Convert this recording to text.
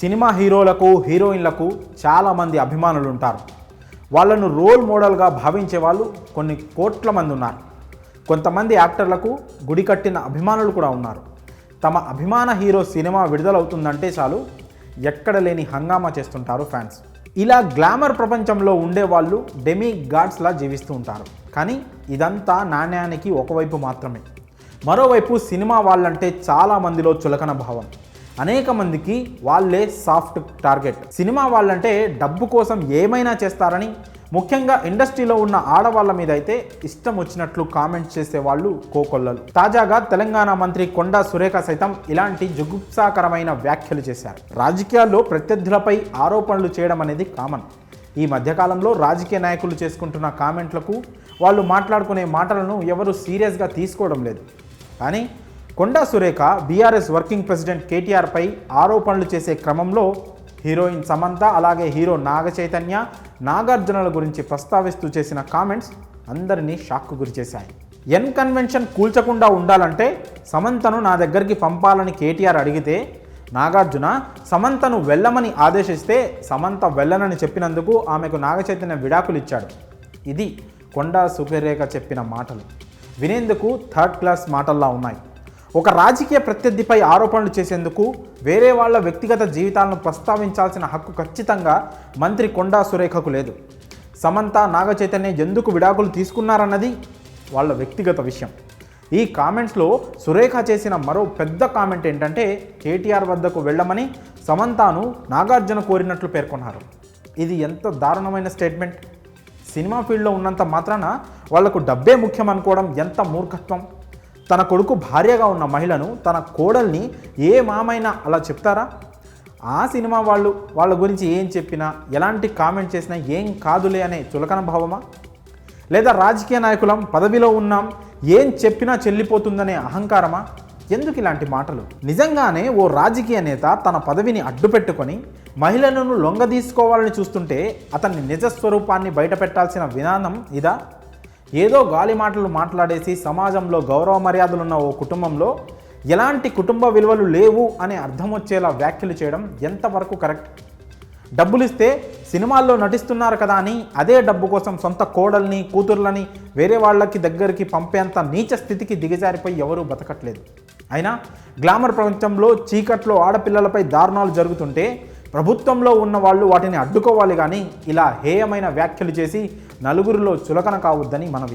Cinema హీరోలకు హీరోయిన్లకు చాలామంది అభిమానులు ఉంటారు. వాళ్ళను రోల్ మోడల్గా భావించే వాళ్ళు కొన్ని కోట్ల మంది ఉన్నారు. కొంతమంది యాక్టర్లకు గుడి కట్టిన అభిమానులు కూడా ఉన్నారు. తమ అభిమాన హీరో సినిమా విడుదలవుతుందంటే చాలు ఎక్కడ లేని హంగామా చేస్తుంటారు ఫ్యాన్స్. ఇలా గ్లామర్ ప్రపంచంలో ఉండేవాళ్ళు డెమీ గాడ్స్లా జీవిస్తూ ఉంటారు. కానీ ఇదంతా నాణ్యానికి ఒకవైపు మాత్రమే. మరోవైపు సినిమా వాళ్ళంటే చాలామందిలో చులకన భావం. అనేక మందికి వాళ్ళే సాఫ్ట్ టార్గెట్. సినిమా వాళ్ళంటే డబ్బు కోసం ఏమైనా చేస్తారని, ముఖ్యంగా ఇండస్ట్రీలో ఉన్న ఆడవాళ్ళ మీద అయితే ఇష్టం వచ్చినట్లు కామెంట్స్ చేసేవాళ్ళు కోకొల్లలు. తాజాగా తెలంగాణ మంత్రి కొండా సురేఖ సైతం ఇలాంటి జుగుప్సాకరమైన వ్యాఖ్యలు చేశారు. రాజకీయాల్లో ప్రత్యర్థులపై ఆరోపణలు చేయడం అనేది కామన్. ఈ మధ్యకాలంలో రాజకీయ నాయకులు చేసుకుంటున్న కామెంట్లకు, వాళ్ళు మాట్లాడుకునే మాటలను ఎవరు సీరియస్గా తీసుకోవడం లేదు. కానీ Konda Surekha BRS working president కేటీఆర్పై ఆరోపణలు చేసే క్రమంలో హీరోయిన్ సమంత, అలాగే హీరో నాగ చైతన్య, నాగార్జునల గురించి ప్రస్తావిస్తూ చేసిన కామెంట్స్ అందరినీ షాక్కు గురిచేశాయి. ఎన్ కన్వెన్షన్ కూల్చకుండా ఉండాలంటే సమంతను నా దగ్గరికి పంపాలని కేటీఆర్ అడిగితే, నాగార్జున సమంతను వెళ్ళమని ఆదేశిస్తే సమంత వెళ్ళనని చెప్పినందుకు ఆమెకు నాగ చైతన్య విడాకులు ఇచ్చాడు. ఇది కొండా సురేఖ చెప్పిన మాటలు వినేందుకు థర్డ్ క్లాస్ మాటల్లా ఉన్నాయి. ఒక రాజకీయ ప్రత్యర్థిపై ఆరోపణలు చేసేందుకు వేరే వాళ్ళ వ్యక్తిగత జీవితాలను ప్రస్తావించాల్సిన హక్కు ఖచ్చితంగా మంత్రి కొండా సురేఖకు లేదు. సమంత, నాగ చైతన్య ఎందుకు విడాకులు తీసుకున్నారన్నది వాళ్ళ వ్యక్తిగత విషయం. ఈ కామెంట్స్లో సురేఖ చేసిన మరో పెద్ద కామెంట్ ఏంటంటే, కేటీఆర్ వద్దకు వెళ్ళమని సమంతను నాగార్జున కోరినట్లు పేర్కొన్నారు. ఇది ఎంత దారుణమైన స్టేట్మెంట్! సినిమా ఫీల్డ్లో ఉన్నంత మాత్రాన వాళ్లకు డబ్బే ముఖ్యం అనుకోవడం ఎంత మూర్ఖత్వం! తన కొడుకు భార్యగా ఉన్న మహిళను, తన కోడల్ని ఏ మామైనా అలా చెప్తారా? ఆ సినిమా వాళ్ళ గురించి ఏం చెప్పినా, ఎలాంటి కామెంట్ చేసినా ఏం కాదులే అనే చులకన భావమా? లేదా రాజకీయ నాయకులం, పదవిలో ఉన్నాం, ఏం చెప్పినా చెల్లిపోతుందనే అహంకారమా? ఎందుకు ఇలాంటి మాటలు? నిజంగానే ఓ రాజకీయ నేత తన పదవిని అడ్డుపెట్టుకొని మహిళలను లొంగదీసుకోవాలని చూస్తుంటే అతని నిజస్వరూపాన్ని బయటపెట్టాల్సిన విధానం ఇదా? ఏదో గాలి మాటలు మాట్లాడేసి సమాజంలో గౌరవ మర్యాదలున్న ఓ కుటుంబంలో ఎలాంటి కుటుంబ విలువలు లేవు అనే అర్థం వచ్చేలా వ్యాఖ్యలు చేయడం ఎంతవరకు కరెక్ట్? డబ్బులిస్తే సినిమాల్లో నటిస్తున్నారు కదా అని అదే డబ్బు కోసం సొంత కోడల్ని, కూతుర్లని వేరే వాళ్ళకి దగ్గరికి పంపేంత నీచ స్థితికి దిగజారిపోయి ఎవరూ బతకట్లేదు. అయినా గ్లామర్ ప్రపంచంలో చీకట్లో ఆడపిల్లలపై దారుణాలు జరుగుతుంటే ప్రభుత్వంలో ఉన్న వాళ్ళు వాటిని అడ్డుకోవాలి. కానీ ఇలా హేయమైన వ్యాఖ్యలు చేసి నలుగురిలో చులకన కావద్దని మనవి.